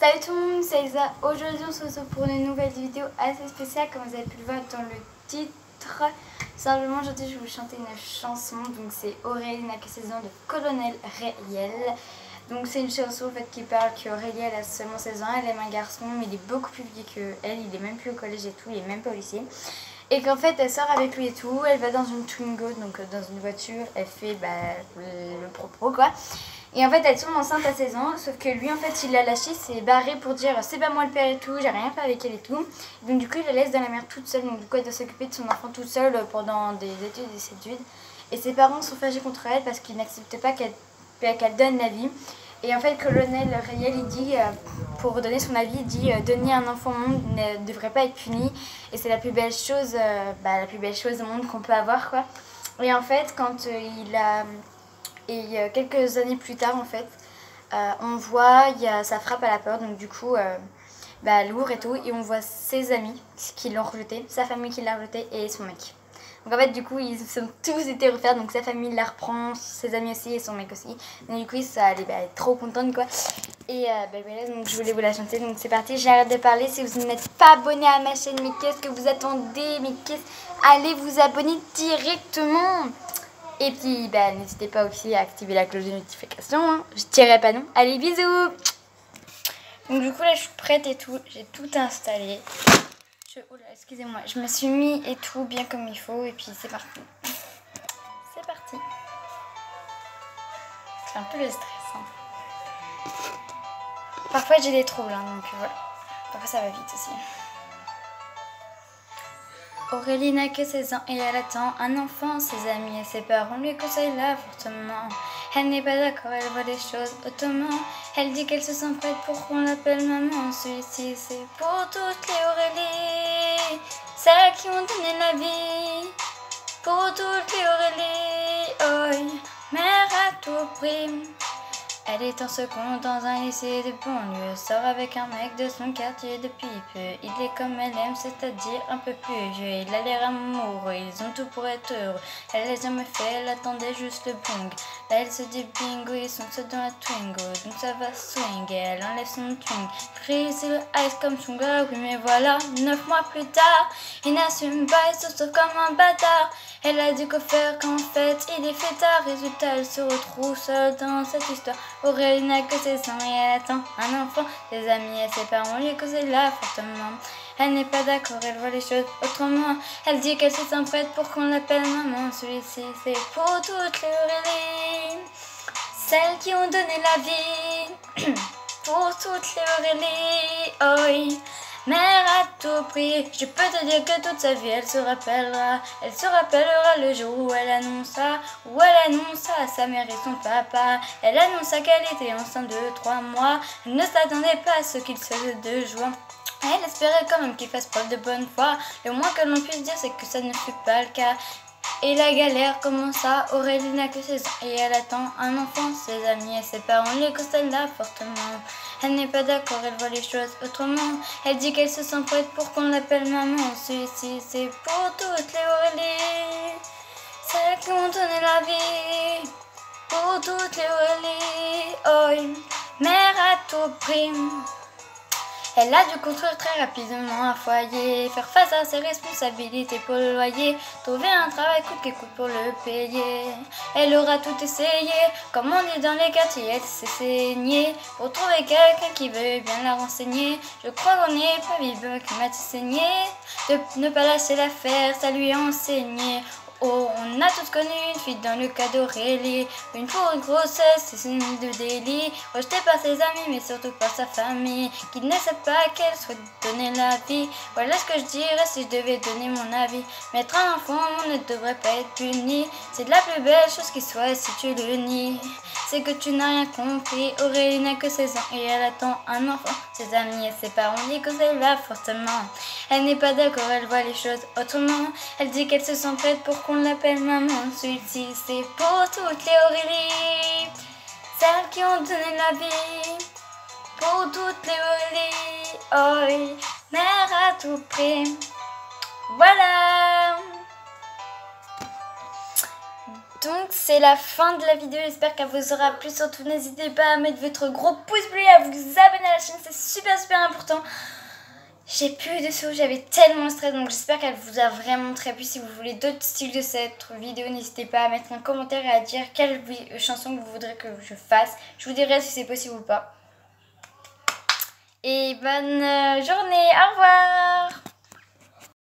Salut tout le monde, c'est Elsa. Aujourd'hui on se retrouve pour une nouvelle vidéo assez spéciale comme vous avez pu le voir dans le titre. Simplement aujourd'hui je vais vous chanter une chanson, donc c'est Aurélie n'a que 16 ans de Colonel Rayel. Donc c'est une chanson en fait qui parle qu'Aurélie elle a seulement 16 ans, elle aime un garçon mais il est beaucoup plus vieux qu'elle, il est même plus au collège et tout, il est même pas au lycée. Et qu'en fait elle sort avec lui et tout, elle va dans une Twingo, donc dans une voiture, elle fait le propos quoi. Et en fait elle tombe enceinte à 16 ans, sauf que lui en fait il l'a lâchée, s'est barré pour dire c'est pas moi le père et tout, j'ai rien fait avec elle et tout. Donc du coup il la laisse dans la mer toute seule, donc du coup elle doit s'occuper de son enfant toute seule pendant des études. Et ses parents sont fâchés contre elle parce qu'ils n'acceptent pas qu'elle donne la vie. Et en fait Colonel Rayel il dit, pour donner son avis, il dit donner un enfant au monde ne devrait pas être puni. Et c'est la plus belle chose au monde qu'on peut avoir quoi. Et en fait quand quelques années plus tard, en fait, on voit, ça frappe à la porte, donc du coup, lourd et tout, et on voit ses amis qui l'ont rejeté, sa famille qui l'a rejeté et son mec. Donc en fait, du coup, ils sont tous été refaits, donc sa famille la reprend, ses amis aussi et son mec aussi. Donc du coup, elle est trop contente, quoi. Et voilà, donc je voulais vous la chanter, donc c'est parti, j'arrête de parler. Si vous n'êtes pas abonné à ma chaîne, mais qu'est-ce que vous attendez? Allez vous abonner directement. Et puis, n'hésitez pas aussi à activer la cloche de notification, hein. Je dirai pas non. Allez, bisous. Donc du coup, là, je suis prête et tout. J'ai tout installé. Oula, excusez-moi. Je me suis mis et tout bien comme il faut. Et puis, c'est parti. C'est parti. C'est un peu le stress, hein. Parfois, j'ai des troubles, hein, donc voilà. Parfois, ça va vite aussi. Aurélie n'a que 16 ans et elle attend un enfant. Ses amis et ses parents lui conseillent là fortement. Elle n'est pas d'accord, elle voit les choses autrement. Elle dit qu'elle se sent prête pour qu'on l'appelle maman. Celui-ci c'est pour toutes les Aurélie, celles qui ont donné la vie. Pour toutes les Aurélie, oh, mère à tout prix. Elle est en seconde dans un lycée de banlieue, sort avec un mec de son quartier depuis peu. Il est comme elle aime, c'est-à-dire un peu plus vieux. Il a l'air amoureux, ils ont tout pour être heureux. Elle les a jamais fait, elle attendait juste le bong. Là elle se dit bingo, ils sont ceux dans la Twingo, donc ça va swing. Et elle enlève son twing, prise le ice comme son gars. Oui mais voilà, 9 mois plus tard, il n'assume pas, il se sauve comme un bâtard. Elle a du quoi faire qu'en fait il est fêtard. Résultat elle se retrouve seule dans cette histoire. Aurélie n'a que 16 ans et elle attend un enfant. Ses amis et ses parents lui causent là fortement. Elle n'est pas d'accord, elle voit les choses autrement. Elle dit qu'elle se sent prête pour qu'on l'appelle maman. Celui-ci c'est pour toutes les Aurélie, celles qui ont donné la vie. Pour toutes les Aurélie, oh oui. Mère à tout prix, je peux te dire que toute sa vie elle se rappellera le jour où elle annonça à sa mère et son papa. Elle annonça qu'elle était enceinte de 3 mois, elle ne s'attendait pas à ce qu'il se de joie. Elle espérait quand même qu'il fasse preuve de bonne foi, le moins que l'on puisse dire c'est que ça ne fut pas le cas. Et la galère commença, Aurélie n'a que 16 ans et elle attend un enfant. Ses amis et ses parents les consellent là fortement. Elle n'est pas d'accord, elle voit les choses autrement. Elle dit qu'elle se sent prête pour qu'on l'appelle maman. Celui-ci c'est pour toutes les Aurélie, celles qui ont donné la vie. Pour toutes les Aurélie, oh, mère à tout prix. Elle a dû construire très rapidement un foyer, faire face à ses responsabilités pour le loyer, trouver un travail coûte que coûte pour le payer. Elle aura tout essayé, comme on dit dans les quartiers, elle s'est saignée pour trouver quelqu'un qui veut bien la renseigner. Je crois qu'on n'est pas vivant qui m'a saigné, de ne pas lâcher l'affaire, ça lui a enseigné. Oh, on a tous connu une fille dans le cas d'Aurélie, une pour une grossesse, c'est une de délit, rejetée par ses amis mais surtout par sa famille, qui ne sait pas qu'elle souhaite donner la vie. Voilà ce que je dirais si je devais donner mon avis. Mettre un enfant ne devrait pas être puni, c'est de la plus belle chose qui soit si tu le nies. C'est que tu n'as rien compris, Aurélie n'a que 16 ans et elle attend un enfant. Ses amis et ses parents disent que c'est là fortement. Elle n'est pas d'accord, elle voit les choses autrement. Elle dit qu'elle se sent prête pour qu'on l'appelle maman. Celui-ci c'est pour toutes les Aurélie, celles qui ont donné la vie. Pour toutes les Aurélie, oh, mère à tout prix. Voilà. donc c'est la fin de la vidéo, j'espère qu'elle vous aura plu. Surtout n'hésitez pas à mettre votre gros pouce bleu et à vous abonner à la chaîne, c'est super important. J'ai plus de sous, j'avais tellement stress, donc j'espère qu'elle vous a vraiment très plu. Si vous voulez d'autres styles de cette vidéo, n'hésitez pas à mettre un commentaire et à dire quelle chanson que vous voudrez que je fasse. Je vous dirai si c'est possible ou pas. Et bonne journée, au revoir.